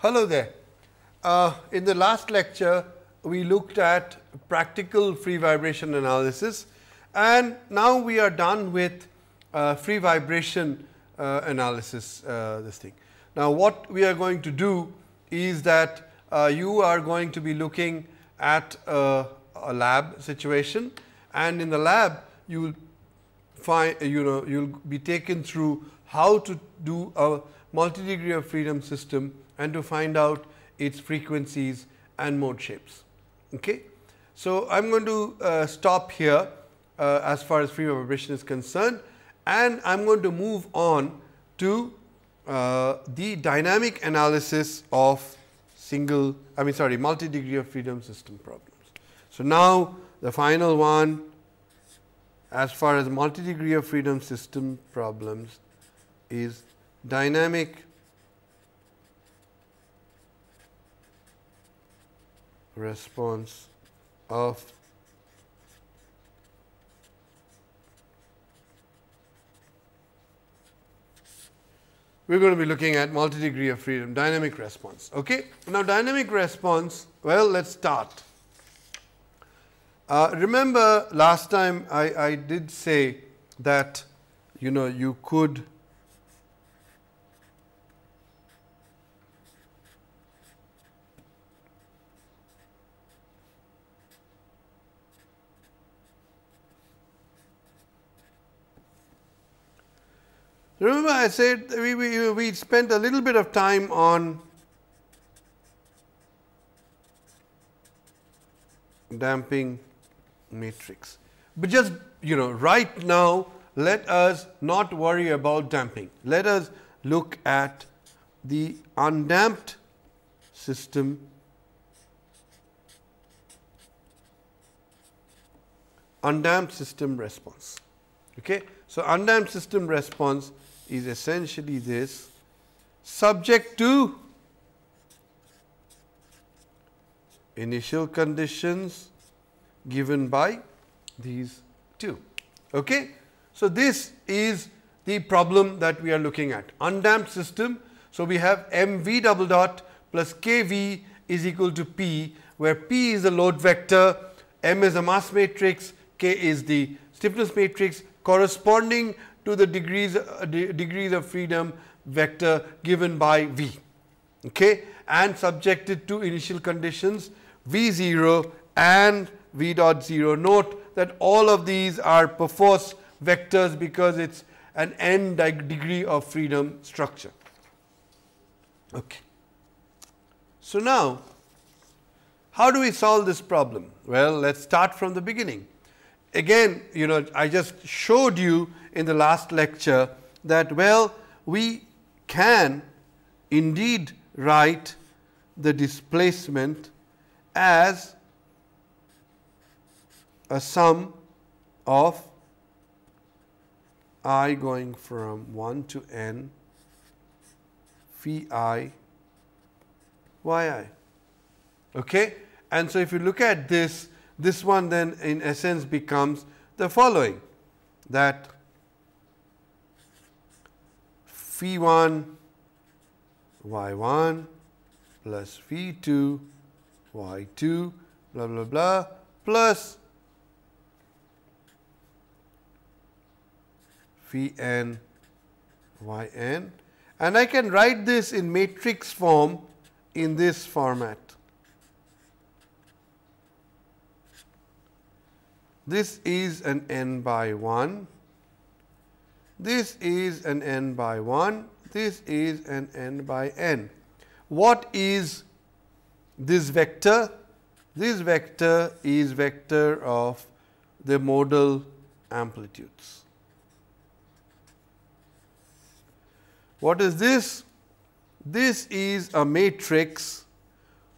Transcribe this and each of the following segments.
Hello there. In the last lecture, we looked at practical free vibration analysis, and now we are done with free vibration analysis. This thing. Now, what we are going to do is that you are going to be looking at a lab situation, and in the lab you will find you'll be taken through how to do a multi-degree of freedom system and to find out its frequencies and mode shapes. Okay. So, I am going to stop here as far as free vibration is concerned, and I am going to move on to the dynamic analysis of multi-degree of freedom system problems. So, now the final one as far as multi-degree of freedom system problems is dynamic response of we are going to be looking at multi-degree of freedom dynamic response. Okay. Now, dynamic response, well, let us start. Remember last time I did say that you could remember I said we spent a little bit of time on damping matrix, but just right now let us not worry about damping. Let us look at the undamped system response. Okay. So, undamped system response is essentially this, subject to initial conditions given by these two. Okay. So, this is the problem that we are looking at, undamped system. So, we have mv double dot plus kv is equal to p, where p is the load vector, m is the mass matrix, k is the stiffness matrix corresponding to the degrees of freedom vector given by V, okay, and subjected to initial conditions V0 and V dot 0. Note that all of these are perforce vectors because it is an n degree of freedom structure. Okay. So, now how do we solve this problem? Well, let us start from the beginning. Again, I just showed you in the last lecture that, well, we can indeed write the displacement as a sum of I going from 1 to n phi I yi. Okay? And so, if you look at this one then in essence becomes the following, that phi 1 y1 plus phi 2 y2 blah blah blah plus phi n yn, and I can write this in matrix form in this format. This is an n by 1, this is an n by 1, this is an n by n. What is this vector? This vector is vector of the modal amplitudes. What is this? This is a matrix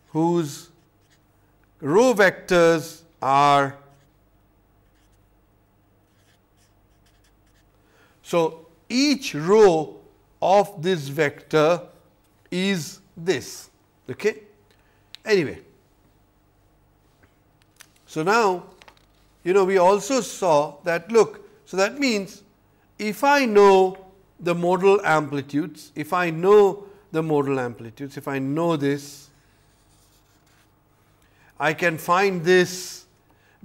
whose row vectors are, so each row of this vector is this. Okay. Anyway, so now we also saw that, look, so that means if I know the modal amplitudes, if I know the modal amplitudes. If I know this, I can find this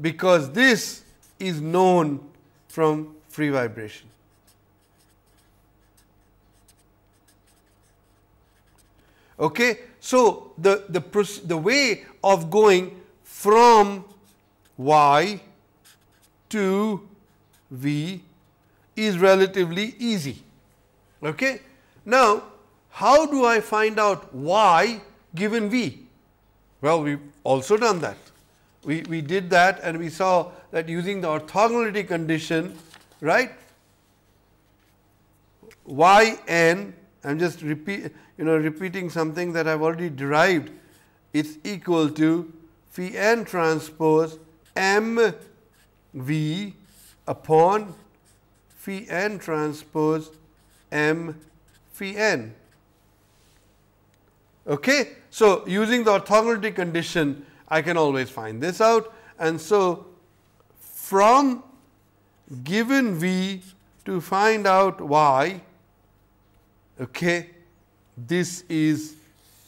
because this is known from free vibration. Okay. So, the way of going from y to v is relatively easy. Okay. Now, how do I find out y given v? Well, we have also done that. We did that and we saw that using the orthogonality condition, right, y n, I am just repeating something that I have already derived, it is equal to phi n transpose m v upon phi n transpose m phi n. Okay. So, using the orthogonality condition, I can always find this out, and so from given v to find out y, okay, this is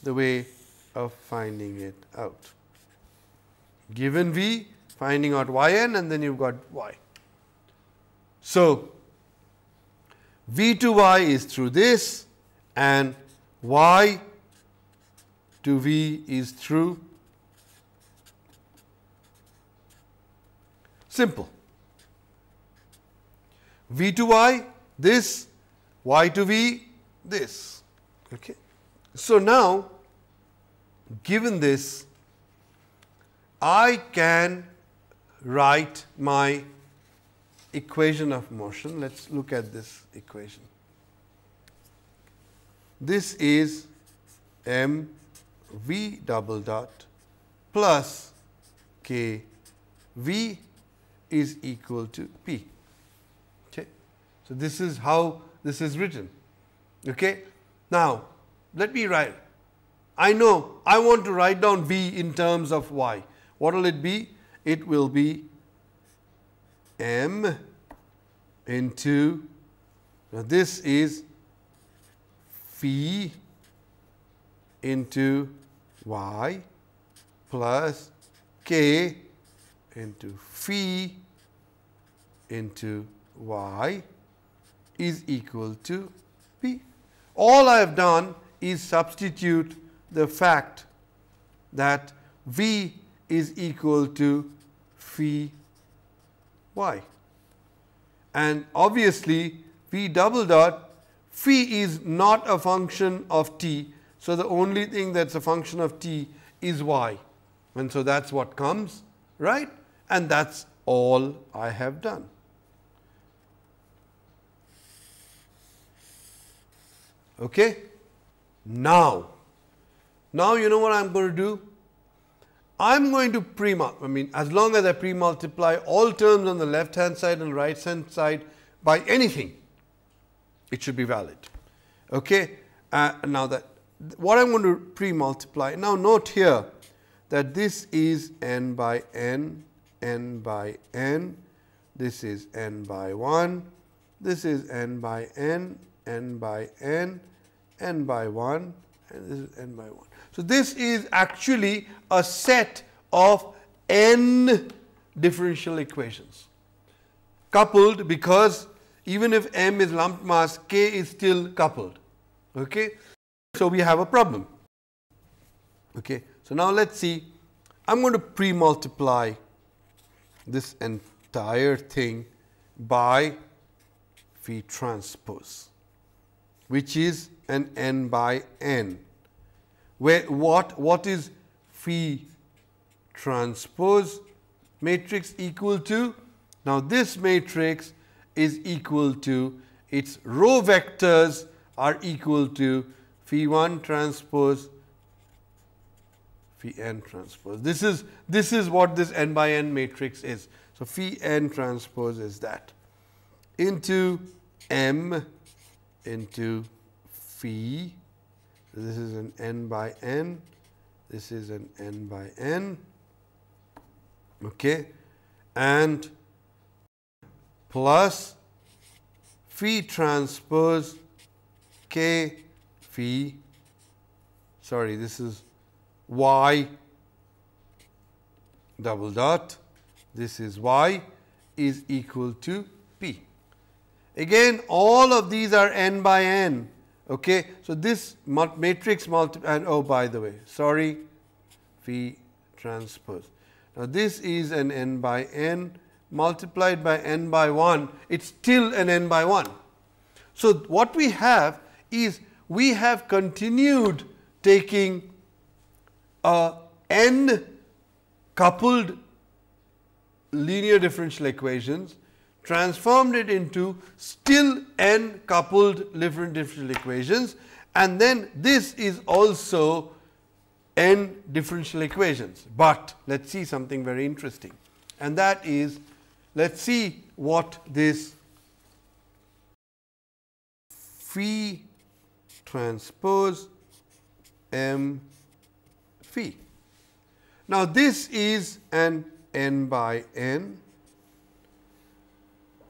the way of finding it out. Given v, finding out y n, and then you have got y. So, v to y is through this, and y to v is through simple. V to y this, y to v this. Okay. So, now given this, I can write my equation of motion. Let us look at this equation. This is m v double dot plus k v is equal to p. Okay. So, this is how this is written. Okay. Now, let me write. I know I want to write down v in terms of y. What will it be? It will be m into, now this is phi into y plus k into phi into y is equal to p. All I have done is substitute the fact that v is equal to phi y, and obviously v double dot, phi is not a function of t. So, the only thing that is a function of t is y, and so that is what comes, right, and that is all I have done. Okay. Now you know what I am going to do? I am going to as long as I pre-multiply all terms on the left hand side and right hand side by anything, it should be valid. Okay. Now that what I am going to pre-multiply, now note here that this is n by n, n by n, this is n by 1, this is n by n, n by n, n by 1, and this is n by 1. So, this is actually a set of n differential equations coupled, because even if m is lumped mass, k is still coupled. Okay. So, we have a problem. Okay. So, now let us see, I am going to pre-multiply this entire thing by phi transpose, which is an n by n, where what is phi transpose matrix equal to? Now, this matrix is equal to, its row vectors are equal to phi 1 transpose phi n transpose. This is what this n by n matrix is. So, phi n transpose is that into m into phi. This is an n by n, this is an n by n, okay, and plus phi transpose k phi sorry, this is y double dot, this is y is equal to p. Again, all of these are n by n. Okay. So, this matrix and oh, by the way, sorry, phi transpose. Now, this is an n by n multiplied by n by 1, it is still an n by 1. So, what we have is we have continued taking n coupled linear differential equations, transformed it into still n coupled differential equations, and then this is also n differential equations. But let us see something very interesting, and that is, let us see what this phi transpose m phi. Now, this is an n by n,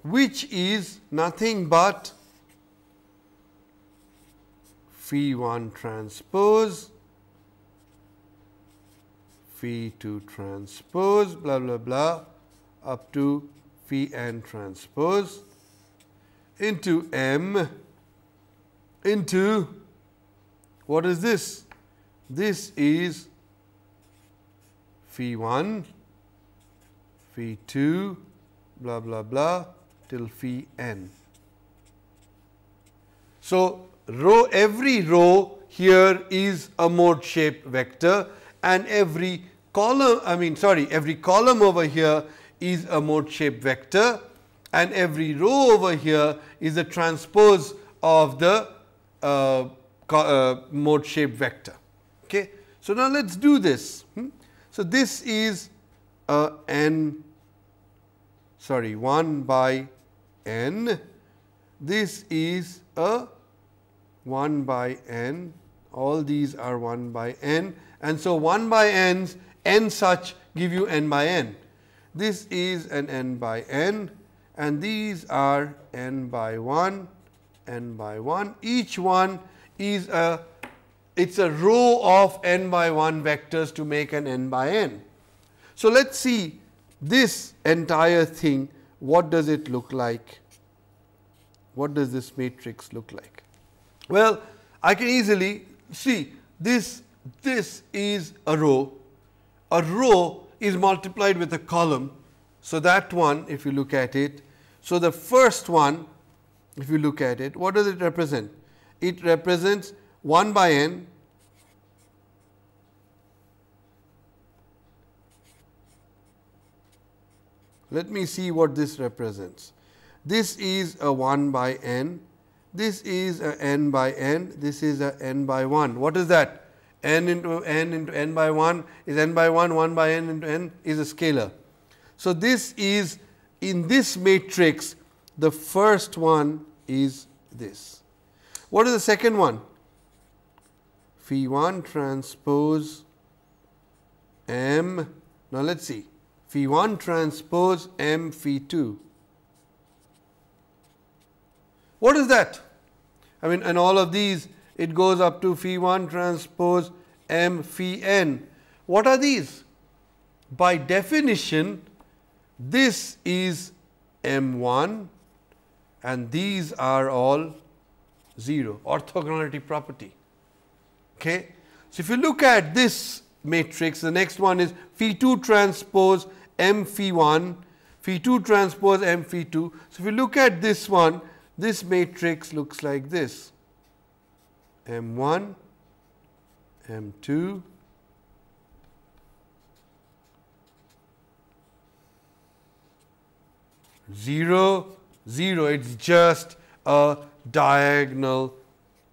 which is nothing but phi 1 transpose, phi 2 transpose, blah blah blah, up to phi n transpose into m into what is this? This is phi 1, phi 2, blah blah blah till phi n. So, every row here is a mode shape vector, and every column every column over here is a mode shape vector, and every row over here is a transpose of the mode shape vector. Okay. So, now let us do this. So, this is a 1 by n, this is a 1 by n, all these are 1 by n, and so 1 by n's, n such give you n by n. This is an n by n, and these are n by 1, n by 1, each one is a row of n by 1 vectors to make an n by n. So, let us see this entire thing, what does it look like? What does this matrix look like? Well, I can easily see this is a row is multiplied with a column. So, that one, if you look at it, so the first one, if you look at it, what does it represent? It represents 1 by n, let me see what this represents. This is a 1 by n, this is a n by n, this is a n by 1. What is that? N into n by 1 is n by 1, 1 by n into n is a scalar. So, this is in this matrix, the first one is this. What is the second one? Phi 1 transpose m. Now, let us see. Phi 1 transpose m phi 2. What is that? I mean, and all of these, it goes up to phi 1 transpose m phi n. What are these? By definition, this is m1, and these are all 0, orthogonality property. Okay. So, if you look at this matrix, the next one is phi 2 transpose m phi 1, phi 2 transpose m phi 2. So, if you look at this one, this matrix looks like this: m1, m2, zero, 0. It is just a diagonal.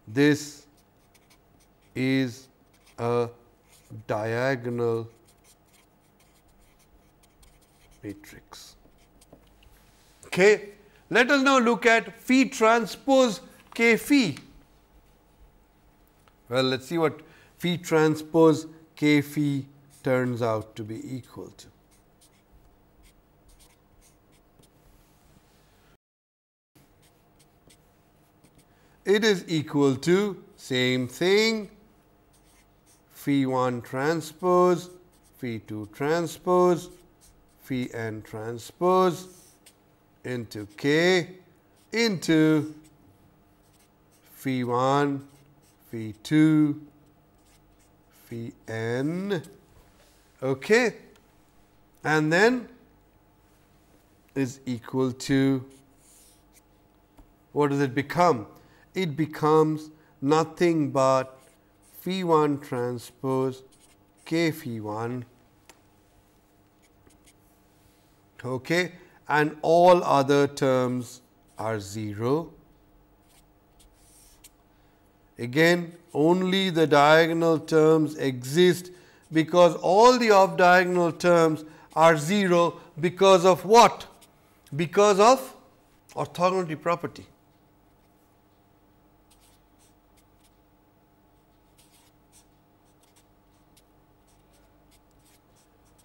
This is a diagonal matrix. Okay. Let us now look at phi transpose k phi. Well, let us see what phi transpose k phi turns out to be equal to. It is equal to, same thing, phi 1 transpose, phi 2 transpose, phi n transpose into k into phi 1, phi 2, phi n, okay, and then is equal to, what does it become? It becomes nothing but phi 1 transpose k phi 1, okay, and all other terms are 0. Again, only the diagonal terms exist because all the off diagonal terms are 0 because of what? Because of orthogonality property.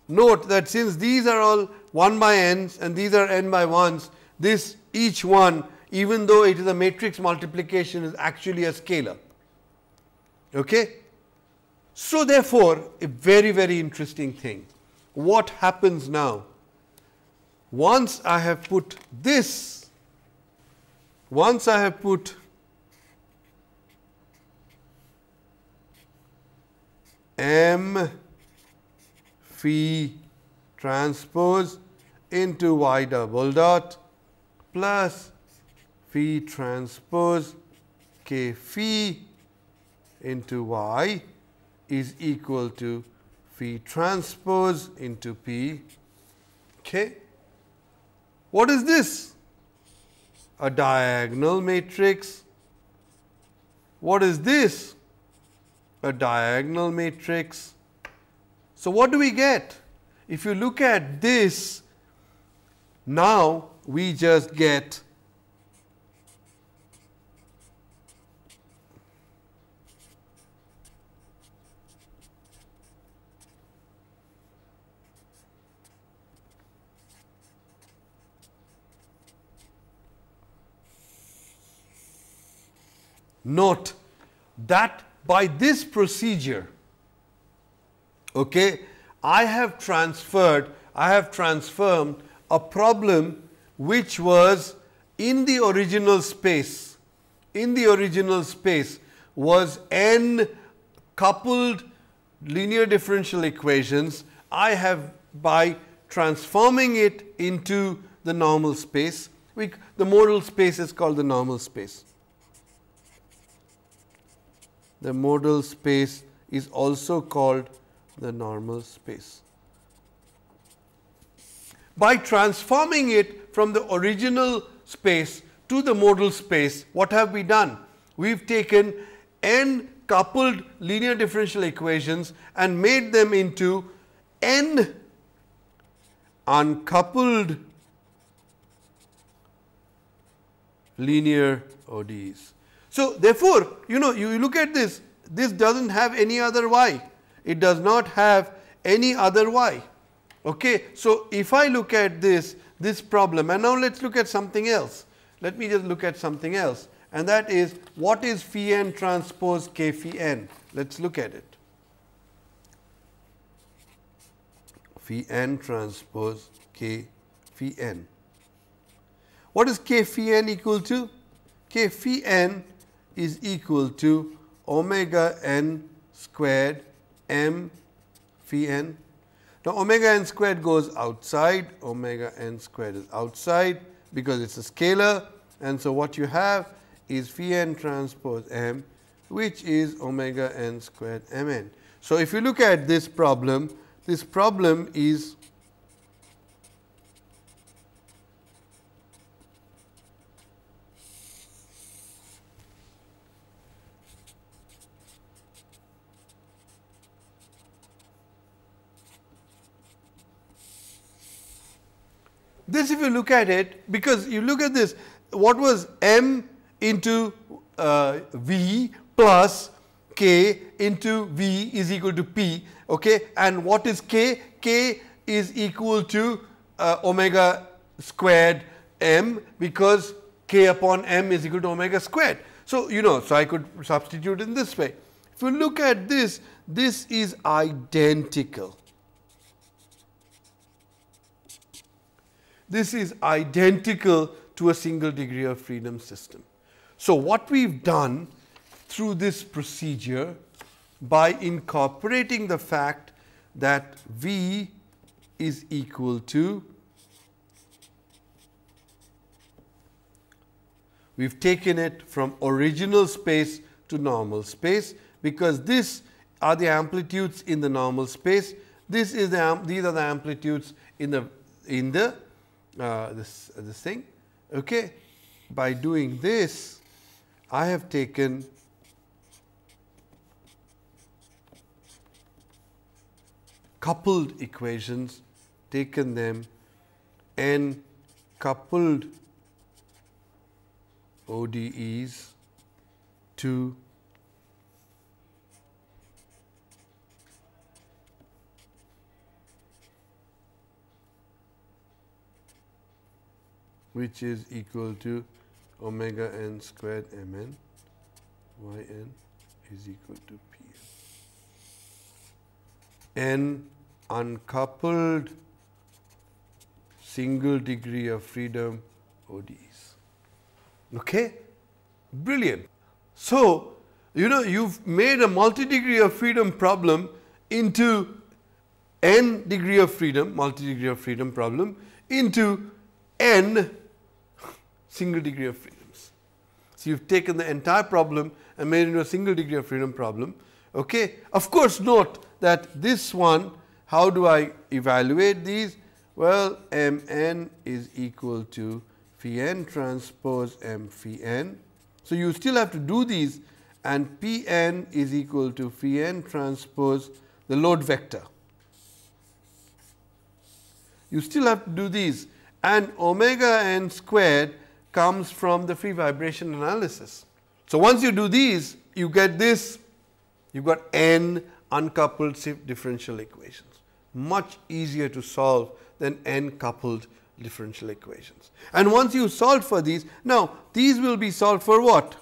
Note that since these are all 1 by n's and these are n by 1's, this each one, even though it is a matrix multiplication, is actually a scalar. Okay? So, therefore, a very, very interesting thing. What happens now? Once I have put this, once I have put m phi transpose into y double dot plus phi transpose k phi into y is equal to phi transpose into p. Okay. What is this? A diagonal matrix. What is this? A diagonal matrix. So, what do we get? If you look at this, now we just get note that by this procedure, okay, I have transformed a problem which was in the original space. In the original space was n coupled linear differential equations. I have, by transforming it into the normal space, the modal space is called the normal space. The modal space is also called the normal space. By transforming it from the original space to the modal space, what have we done? We have taken n coupled linear differential equations and made them into n uncoupled linear ODEs. So, therefore, you look at this, this does not have any other y, it does not have any other y. Okay. So, if I look at this problem, and now let us look at something else, let me just look at something else, and that is, what is phi n transpose k phi n? Let us look at it. Phi n transpose k phi n. What is k phi n equal to? K phi n is equal to omega n squared m phi n. Now, omega n squared goes outside, omega n squared is outside because it is a scalar, and so what you have is phi n transpose m, which is omega n squared m n. So, if you look at this problem is this, if you look at it, because you look at this, what was m into v plus k into v is equal to p, okay, and what is k? K is equal to omega squared m, because k upon m is equal to omega squared. So, so I could substitute in this way. If you look at this, this is identical. This is identical to a single degree of freedom system. So, what we have done through this procedure, by incorporating the fact that V is equal to, we have taken it from original space to normal space, because these are the amplitudes in the normal space. These are the amplitudes in the this thing. Okay. By doing this, I have taken coupled equations, taken them n coupled ODEs to which is equal to omega n squared mn, yn is equal to p n uncoupled single degree of freedom ODEs. Okay? Brilliant. So, you know, you have made a multi-degree of freedom problem into n degree of freedom, multi-degree of freedom problem into n single degree of freedoms. So, you have taken the entire problem and made it into a single degree of freedom problem. Okay. Of course, note that this one, how do I evaluate these? Well, Mn is equal to phi n transpose M phi n. So, you still have to do these, and Pn is equal to phi n transpose the load vector. You still have to do these, and omega n squared comes from the free vibration analysis. So, once you do these, you get this, you have got n uncoupled differential equations, much easier to solve than n coupled differential equations. And once you solve for these, now these will be solved for what?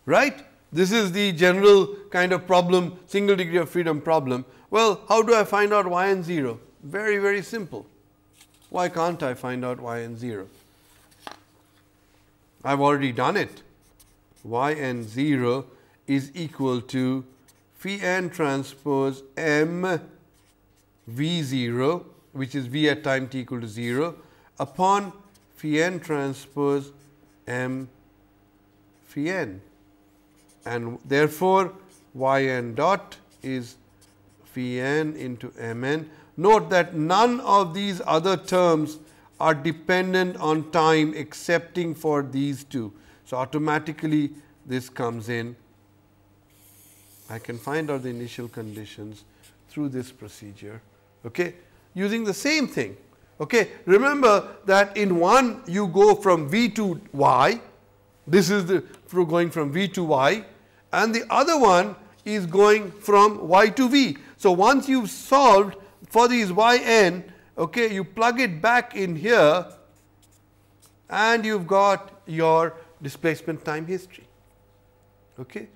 Right? This is the general kind of problem, single degree of freedom problem. Well, how do I find out yn 0? Very, very simple. Why can't I find out yn 0? I have already done it. Yn 0 is equal to phi n transpose M V 0, which is V at time t equal to 0, upon phi n transpose M phi n, and therefore, yn dot is phi n into Mn. Note that none of these other terms are dependent on time excepting for these two. So, automatically this comes in. I can find out the initial conditions through this procedure, okay, using the same thing. Okay. Remember that in one you go from V to Y, this is the going from V to Y, and the other one is going from Y to V. So, once you have solved for these yn, okay, you plug it back in here and you have got your displacement time history. Okay.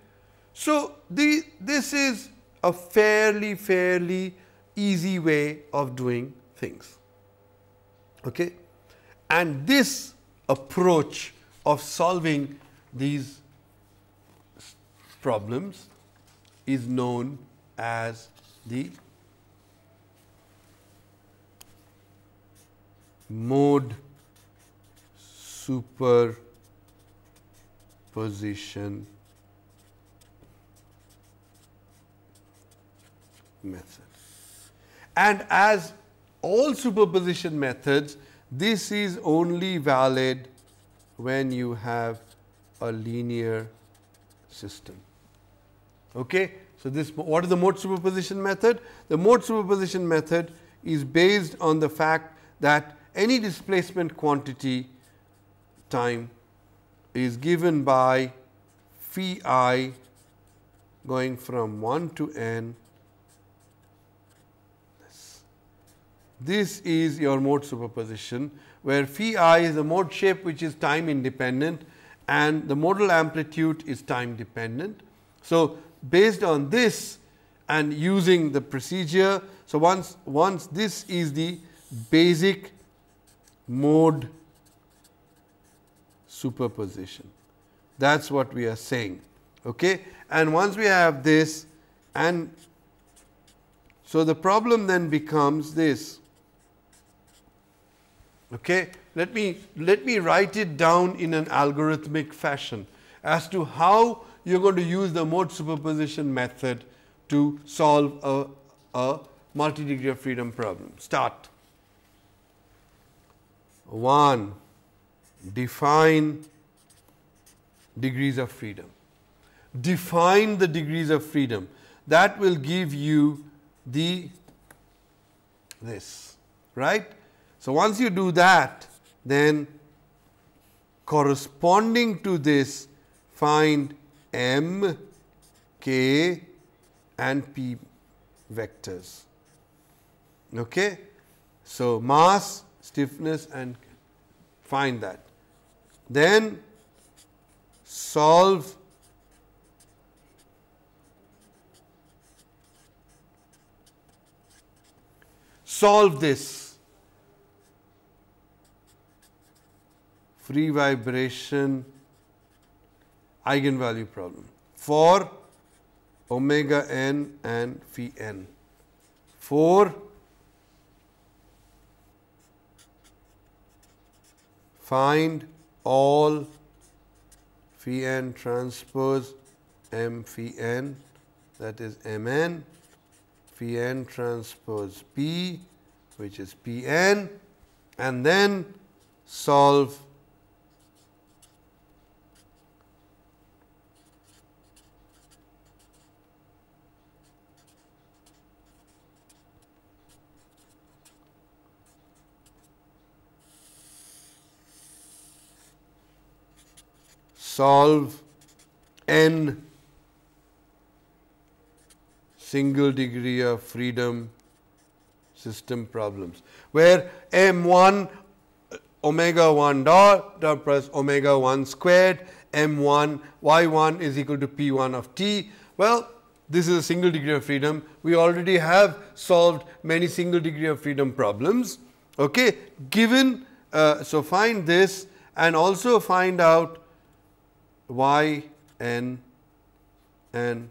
So, this is a fairly easy way of doing things. Okay. And this approach of solving these problems is known as the mode superposition method. And as all superposition methods, this is only valid when you have a linear system. Okay. So, this what is the mode superposition method? The mode superposition method is based on the fact that any displacement quantity time is given by phi I going from 1 to n. This is your mode superposition, where phi I is a mode shape which is time independent, and the modal amplitude is time dependent. So, based on this and using the procedure, so once this is the basic mode superposition, that is what we are saying. Okay? And once we have this, and so the problem then becomes this. Okay? Let me write it down in an algorithmic fashion as to how you are going to use the mode superposition method to solve a multi-degree of freedom problem. Start. 1. Define degrees of freedom. Define the degrees of freedom. That will give you this, right? So, once you do that, then corresponding to this, find m, k and p vectors. Okay? So, mass, stiffness and find that. Then solve this free vibration eigenvalue problem for omega n and phi n. 4. Find all phi n transpose m phi n, that is mn, phi n transpose p, which is pn, and then solve n single degree of freedom system problems, where m1 omega 1 dot plus omega 1 squared m1 y1 is equal to p1 of t. Well, this is a single degree of freedom. We already have solved many single degree of freedom problems. Okay, given so find this and also find out y n and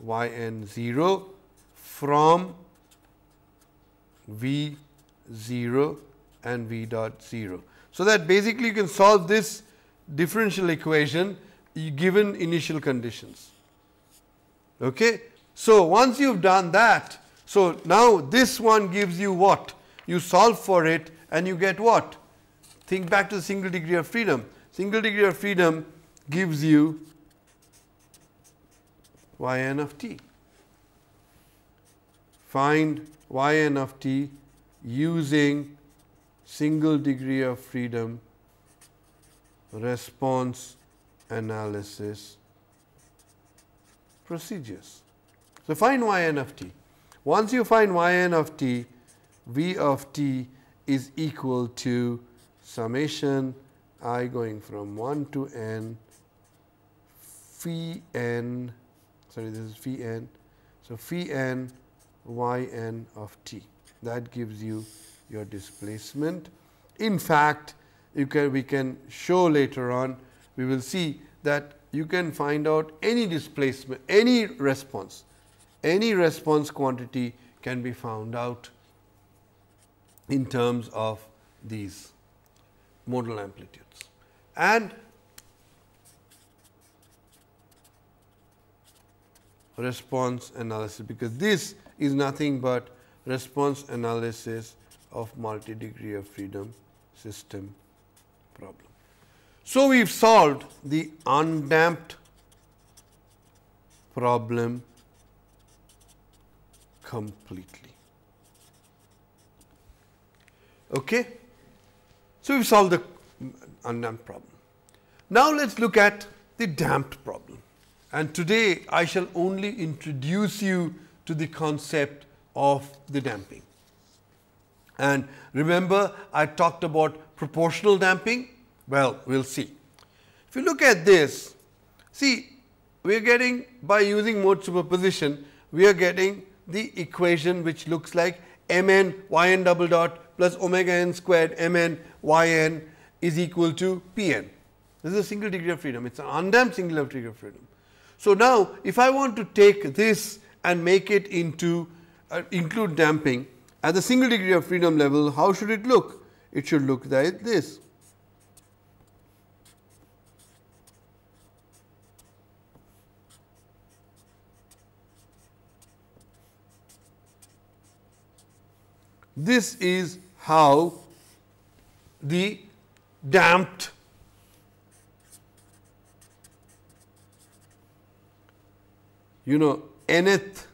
y n 0 from v 0 and v dot 0. So, that basically you can solve this differential equation given initial conditions. Okay. So, once you have done that, so now this one gives you what? You solve for it and you get what? Think back to the single degree of freedom. Single degree of freedom gives you y n of t. Find y n of t using single degree of freedom response analysis procedures. So, find y n of t. Once you find y n of t, v of t is equal to summation I going from 1 to n phi n, sorry, this is phi n. So, phi n y n of t, that gives you your displacement. In fact, we can show later on, we will see that you can find out any displacement, any response quantity can be found out in terms of these modal amplitudes. And response analysis, because this is nothing but response analysis of multi-degree of freedom system problem. So, we have solved the undamped problem completely. Okay? So, we have solved the undamped problem. Now, let us look at the damped problem. And today, I shall only introduce you to the concept of the damping. And remember, I talked about proportional damping. Well, we will see. If you look at this, see, we are getting, by using mode superposition, we are getting the equation which looks like mn yn double dot plus omega n squared mn yn is equal to Pn. This is a single degree of freedom. It is an undamped single degree of freedom. So, now if I want to take this and make it into include damping at the single degree of freedom level, how should it look? It should look like this. This is how the damped nth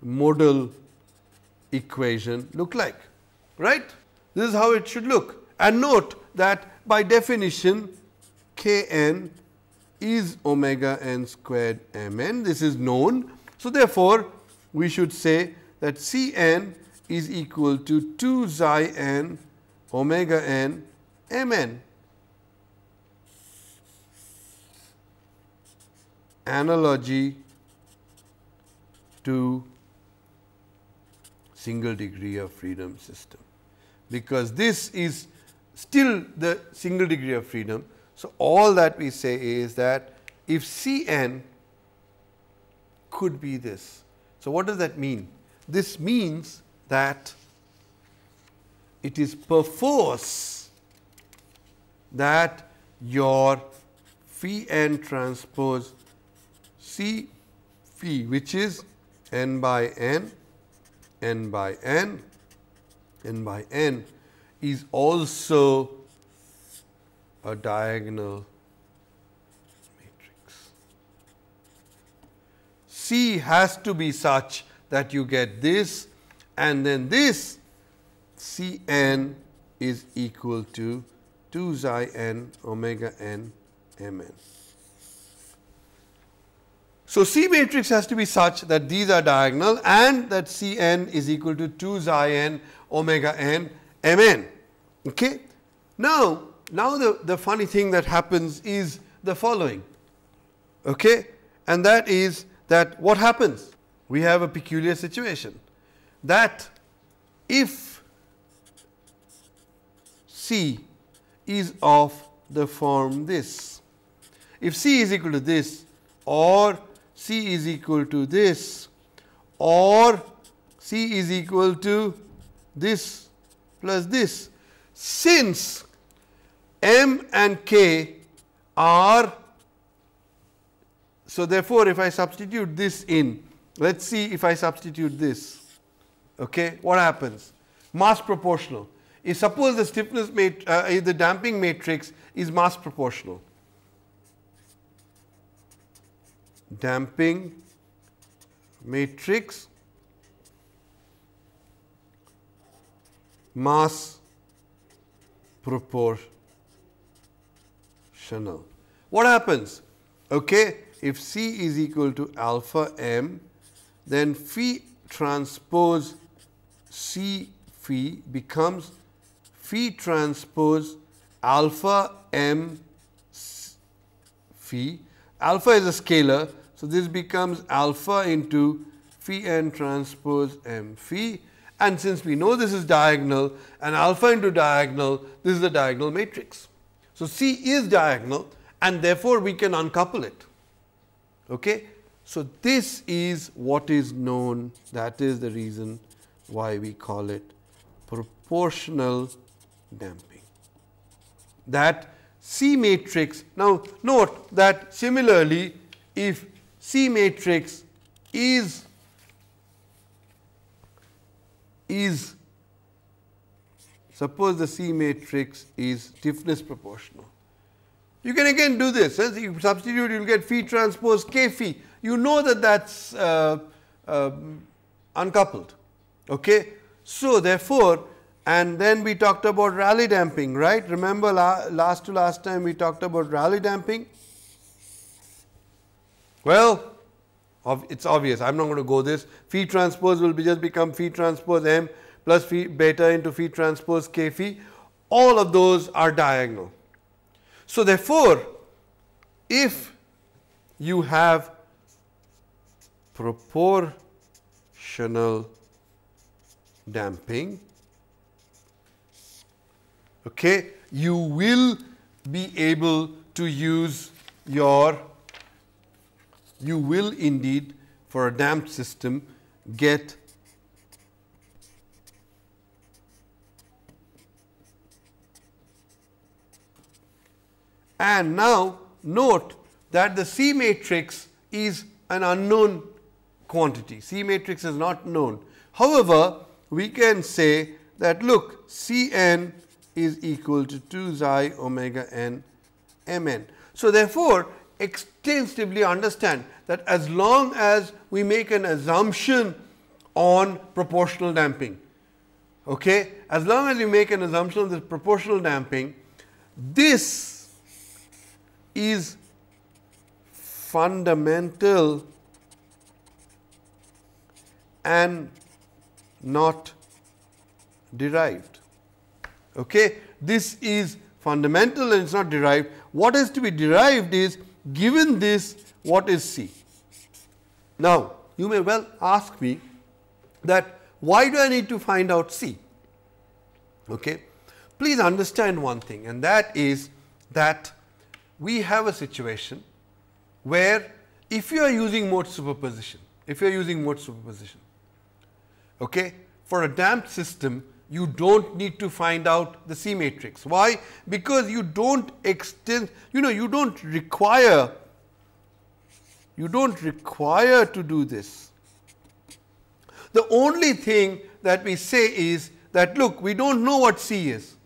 modal equation look like, right. This is how it should look, and note that by definition k n is omega n squared m n, this is known. So, therefore, we should say that C n is equal to 2 xi n omega n m n. Analogy to single degree of freedom system, because this is still the single degree of freedom. So, all that we say is that if C n could be this. So, what does that mean? This means that it is perforce that your phi n transpose C phi, which is n by n, n by n, n by n, is also a diagonal matrix. C has to be such that you get this, and then this C n is equal to 2 xi n omega n m n. So, C matrix has to be such that these are diagonal and that C n is equal to 2 xi n omega n m n. Okay? Now the funny thing that happens is the following, okay? And that is that what happens? We have a peculiar situation that if C is of the form this, if C is equal to this, or C is equal to this, or C is equal to this plus this, since M and K are, so therefore, if I substitute this in, let us see if I substitute this, okay, what happens? Mass proportional. If suppose the stiffness the damping matrix is mass proportional, damping matrix mass proportional. What happens? Okay, if C is equal to alpha m, then phi transpose C phi becomes phi transpose alpha m phi. Alpha is a scalar, so this becomes alpha into phi n transpose m phi, and since we know this is diagonal and alpha into diagonal, this is the diagonal matrix. So, C is diagonal and therefore, we can uncouple it. Okay? So, this is what is known, that is the reason why we call it proportional damping. That C matrix, now note that similarly, if C matrix is suppose the C matrix is stiffness proportional. You can again do this, as you substitute, you will get phi transpose K phi. You know that that's uncoupled. Okay? So, therefore, and then we talked about Rayleigh damping, right? Remember last time we talked about Rayleigh damping? Well, it's obvious, I am not going to go this. Phi transpose will just become phi transpose m plus phi beta into phi transpose K phi. All of those are diagonal. So, therefore, if you have proportional damping, okay, you will be able to use your, you will indeed for a damped system get and now note that the C matrix is an unknown quantity, C matrix is not known. However, we can say that look, C n is equal to 2 xi omega n m n. So, therefore, extensively understand that as long as we make an assumption on proportional damping, okay, as long as we make an assumption of this proportional damping, this is fundamental and not derived. Okay. This is fundamental and it is not derived. What is to be derived is, given this, what is C? Now, you may well ask me that why do I need to find out C? Okay. Please understand one thing, and that is that we have a situation where if you are using mode superposition, okay, for a damped system, you don't need to find out the C matrix. Why? Because you don't extend, you don't require to do this. The only thing that we say is that look, we don't know what C is.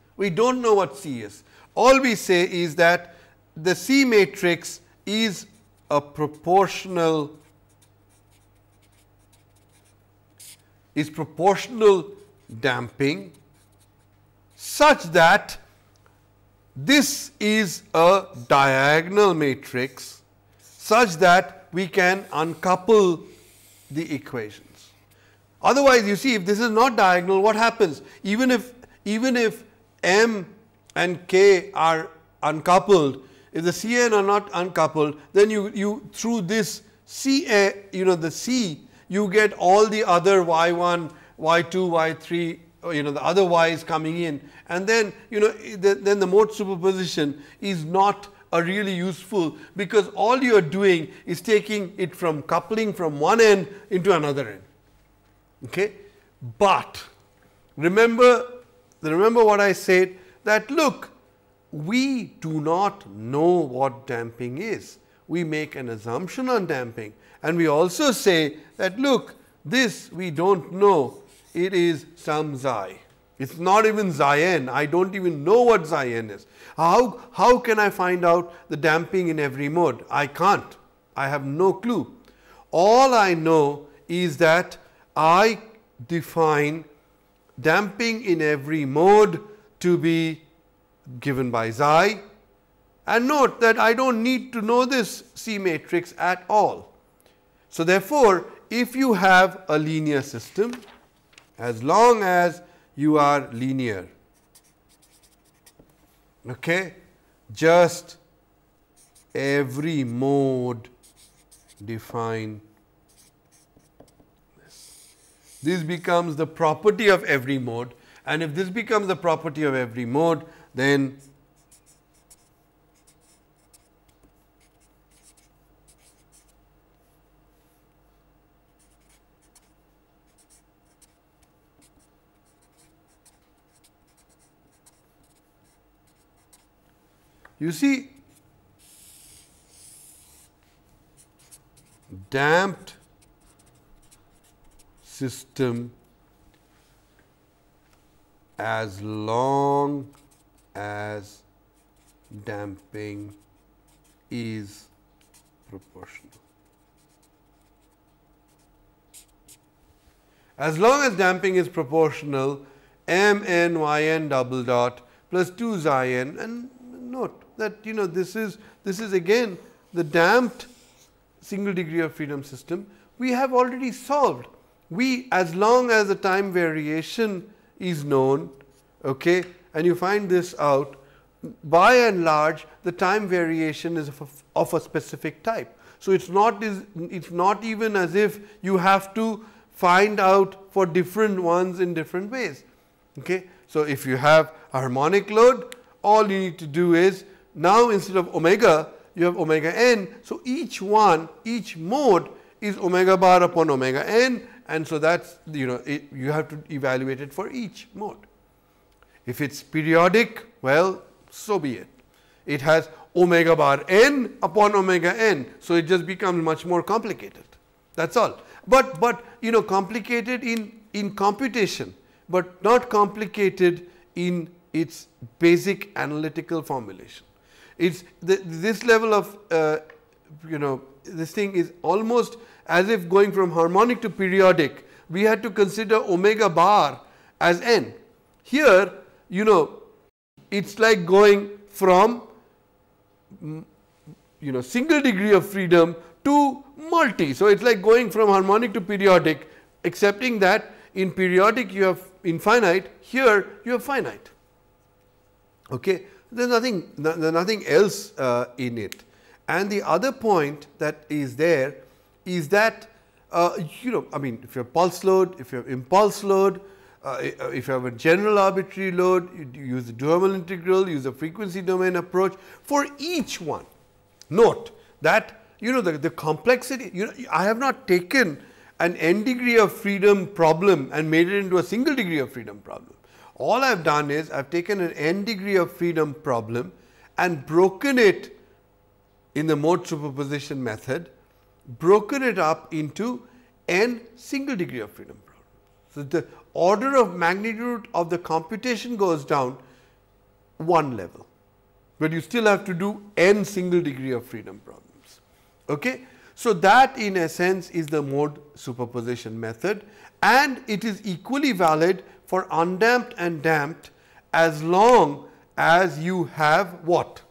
All we say is that the C matrix is a proportional damping such that this is a diagonal matrix such that we can uncouple the equations. Otherwise, you see, if this is not diagonal, what happens? Even if m and k are uncoupled, if the Cn are not uncoupled, then you through this Ca, the C, you get all the other y1, y2, y3, the other y's coming in, and then then the mode superposition is not a really useful, because all you are doing is taking it from coupling from one end into another end. Okay? But remember what I said, that look, we do not know what damping is. We make an assumption on damping, and we also say that look, this we don't know, it is some xi. It is not even xi n. I don't even know what xi n is. How can I find out the damping in every mode? I can't. I have no clue. All I know is that I define damping in every mode to be given by xi, and note that I don't need to know this C matrix at all. So, therefore, if you have a linear system, as long as you are linear, okay, just every mode define this. This becomes the property of every mode, and if this becomes the property of every mode, then you see, damped system as long as damping is proportional. As long as damping is proportional, m n y n double dot plus 2 xi n, and note that this is again the damped single degree of freedom system we have already solved. As long as the time variation is known, okay, and you find this out, by and large the time variation is of a specific type. So, it's not even as if you have to find out for different ones in different ways. Okay. So, if you have a harmonic load, all you need to do is now instead of omega you have omega n. So, each mode is omega bar upon omega n, and so that's you have to evaluate it for each mode. If it's periodic, well, so be it. It has omega bar n upon omega n, so it just becomes much more complicated. That's all. But complicated in computation, but not complicated in its basic analytical formulation. It's this level of this thing is almost as if going from harmonic to periodic, we had to consider omega bar as n. Here, it's like going from single degree of freedom to multi. So, it's like going from harmonic to periodic, excepting that in periodic you have infinite, here you have finite. Okay. There is nothing else in it. And the other point that is there is that I mean, if you have pulse load, if you have impulse load, if you have a general arbitrary load, you use the Duhamel integral, use the frequency domain approach for each one. Note that the complexity, I have not taken an n degree of freedom problem and made it into a single degree of freedom problem. All I have done is I have taken an n degree of freedom problem and broken it in the mode superposition method, broken it up into n single degree of freedom problems. So, the order of magnitude of the computation goes down one level, but you still have to do n single degree of freedom problems. Okay? So, that in a sense is the mode superposition method, and it is equally valid for undamped and damped as long as you have what?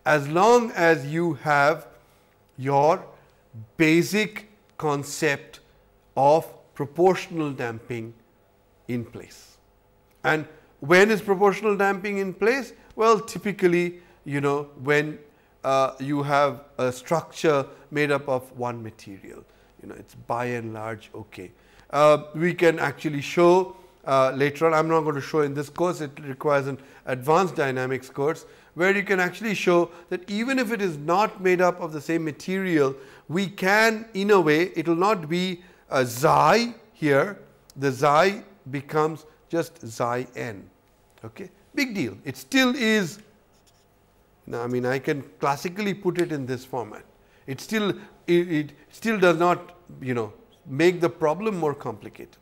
As long as you have your basic concept of proportional damping in place. And when is proportional damping in place? Well, typically, when you have a structure made up of one material, it's by and large okay. We can actually show later on. I am not going to show in this course, it requires an advanced dynamics course, where you can actually show that even if it is not made up of the same material, we can, in a way, it will not be a xi here, the xi becomes just xi n. Okay? Big deal. It still is, now I mean, I can classically put it in this format. It still does not, make the problem more complicated.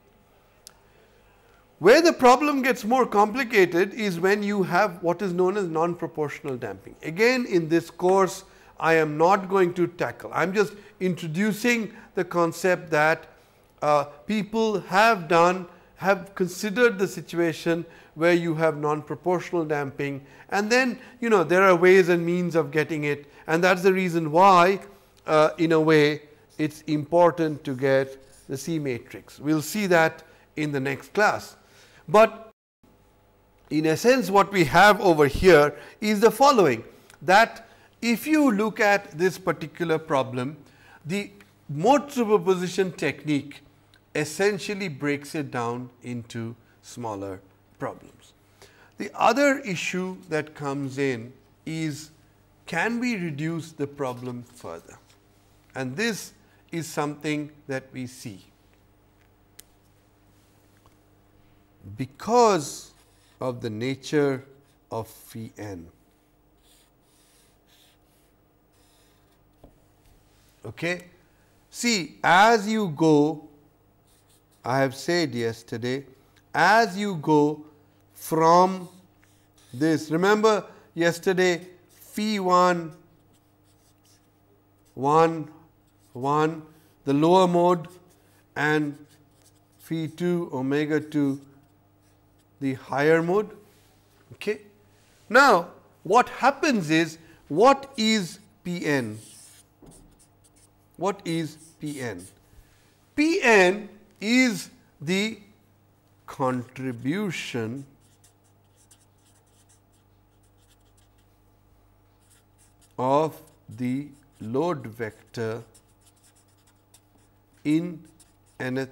Where the problem gets more complicated is when you have what is known as non-proportional damping. Again, in this course, I am not going to tackle. I am just introducing the concept that people have considered the situation where you have non-proportional damping, and then there are ways and means of getting it, and that is the reason why in a way it is important to get the C matrix. We will see that in the next class. But in a sense, what we have over here is the following, that if you look at this particular problem, the mode superposition technique essentially breaks it down into smaller problems. The other issue that comes in is, can we reduce the problem further? And this is something that we see. Because of the nature of phi n. Okay. See, as you go, I have said yesterday, as you go from this, remember yesterday phi 1, 1, 1, the lower mode, and phi 2, omega 2, the higher mode. Okay. Now, what happens is, what is Pn? What is Pn? Pn is the contribution of the load vector in nth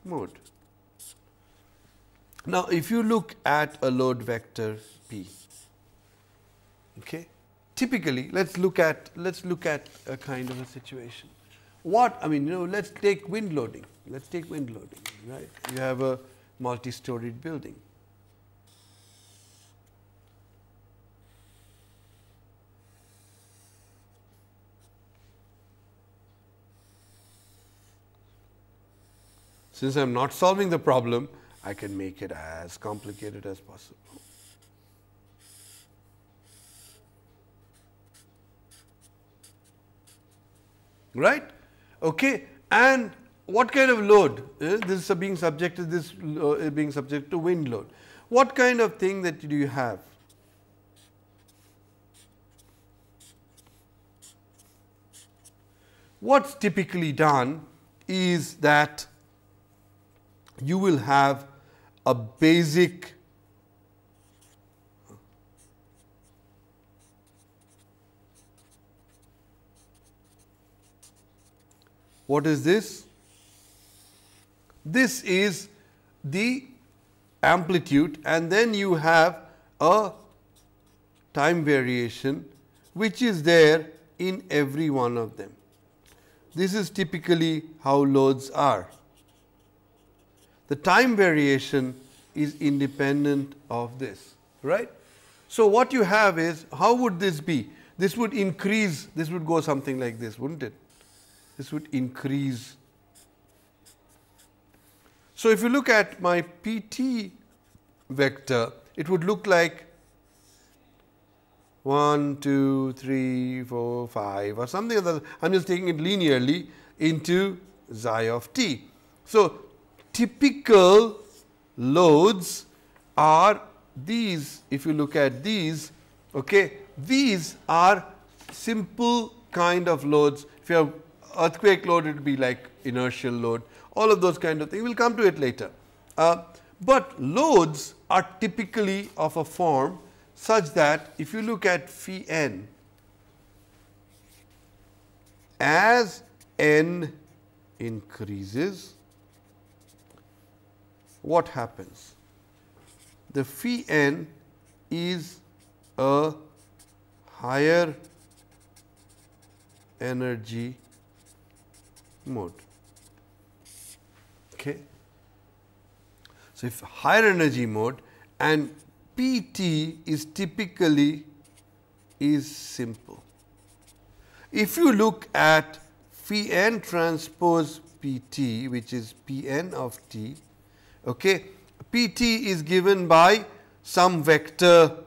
mode. Now, if you look at a load vector P, okay, typically let's look at a kind of a situation. What I mean, let's take wind loading. Let's take wind loading, right? You have a multi-storied building. Since I am not solving the problem, I can make it as complicated as possible. Right? Okay. And what kind of load? This is being subjected. This is being subject to wind load. What kind of thing that do you have? What's typically done is that you will have a basic what is this? This is the amplitude, and then you have a time variation which is there in every one of them. This is typically how loads are. The time variation is independent of this, right? So, what you have is, how would this be? This would increase, this would go something like this, wouldn't it? This would increase. So, if you look at my PT vector, it would look like 1, 2, 3, 4, 5 or something like that. I am just taking it linearly into xi of t. So, typical loads are these. If you look at these, okay, these are simple kind of loads. If you have earthquake load, it will be like inertial load, all of those kind of things. We will come to it later. But loads are typically of a form such that if you look at phi n, as n increases, what happens? The phi n is a higher energy mode. Okay. So, if higher energy mode, and PT is typically is simple. If you look at phi n transpose PT, which is Pn of t, okay, PT is given by some vector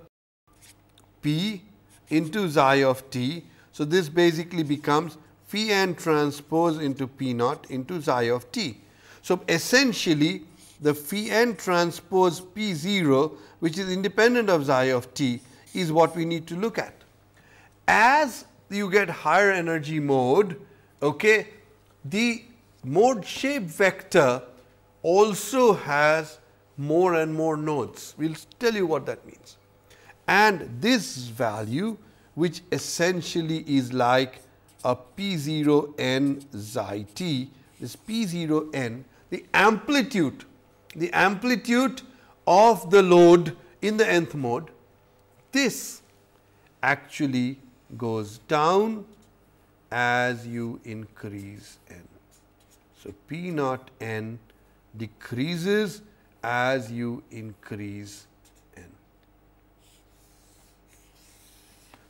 P into xi of t. So, this basically becomes phi n transpose into P naught into xi of t. So, essentially the phi n transpose P 0, which is independent of xi of t, is what we need to look at. As you get higher energy mode, okay, the mode shape vector also has more and more nodes. We will tell you what that means. And this value, which essentially is like a P0 n xi t, this P0 n, the amplitude of the load in the nth mode, this actually goes down as you increase n. So, P naught n decreases as you increase n.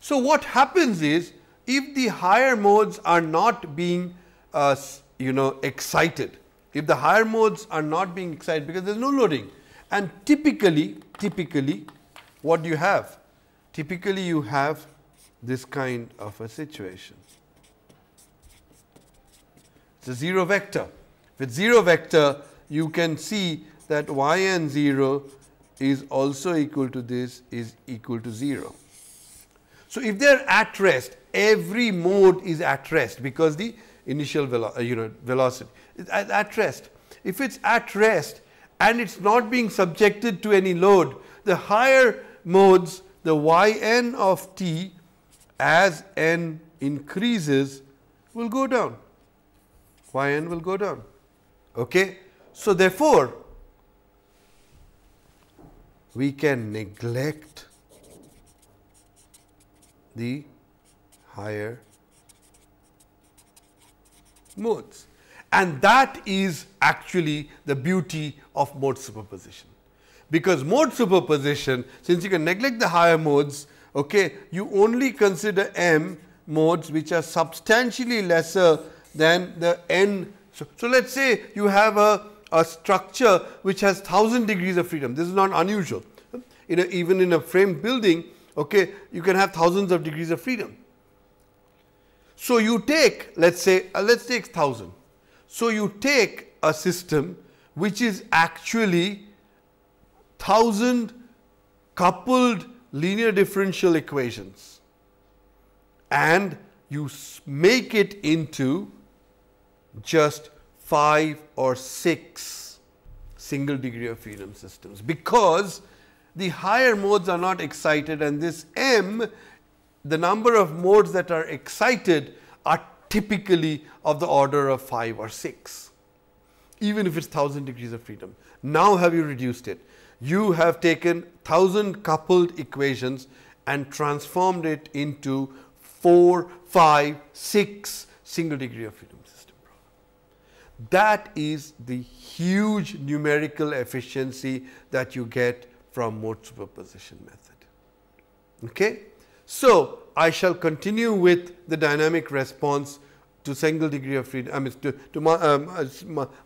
So, what happens is, if the higher modes are not being excited, if the higher modes are not being excited because there is no loading, and typically what do you have? Typically you have this kind of a situation. It is a 0 vector. With 0 vector, you can see that yn 0 is also equal to this, is equal to 0. So, if they are at rest, every mode is at rest because the initial velocity is at rest. If it is at rest and it is not being subjected to any load, the higher modes, the yn of t as n increases will go down, yn will go down. Okay. So, therefore, we can neglect the higher modes, and that is actually the beauty of mode superposition. Because mode superposition, since you can neglect the higher modes, okay, you only consider m modes which are substantially lesser than the n. So, let us say you have a structure which has 1000 degrees of freedom. This is not unusual. Even in a framed building, okay, you can have thousands of degrees of freedom. So, you take, let us say, let us take 1000. So, you take a system which is actually 1000 coupled linear differential equations, and you make it into just 5 or 6 single degree of freedom systems, because the higher modes are not excited, and this m, the number of modes that are excited are typically of the order of 5 or 6, even if it is 1000 degrees of freedom. Now, have you reduced it? You have taken 1000 coupled equations and transformed it into 4, 5, 6 single degree of freedom system problem. That is the huge numerical efficiency that you get from mode superposition method. Okay? So, I shall continue with the dynamic response to single degree of freedom, I mean to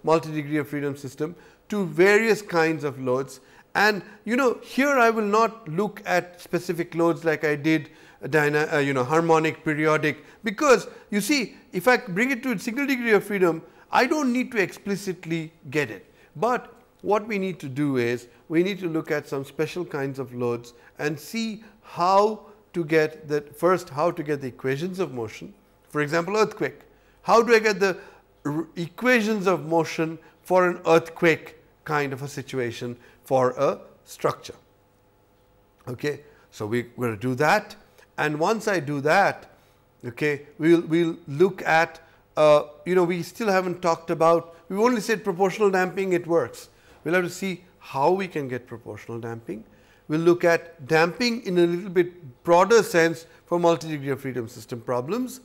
multi degree of freedom system, to various kinds of loads. And here I will not look at specific loads like I did harmonic, periodic, because you see, if I bring it to a single degree of freedom, I do not need to explicitly get it. But what we need to do is, we need to look at some special kinds of loads and see how to get the how to get the equations of motion. For example, earthquake. How do I get the equations of motion for an earthquake kind of a situation for a structure? Okay. So, we are going to do that, and once I do that, okay, we will look at we still have not talked about, we only said proportional damping, it works. We will have to see how we can get proportional damping. We will look at damping in a little bit broader sense for multi degree of freedom system problems.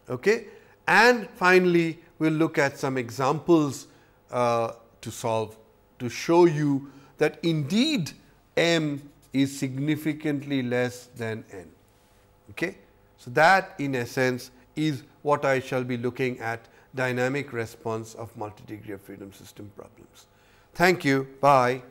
Okay. And finally, we will look at some examples to solve, to show you that indeed m is significantly less than n. Okay. So, that in essence is what I shall be looking at, dynamic response of multi degree of freedom system problems. Thank you. Bye.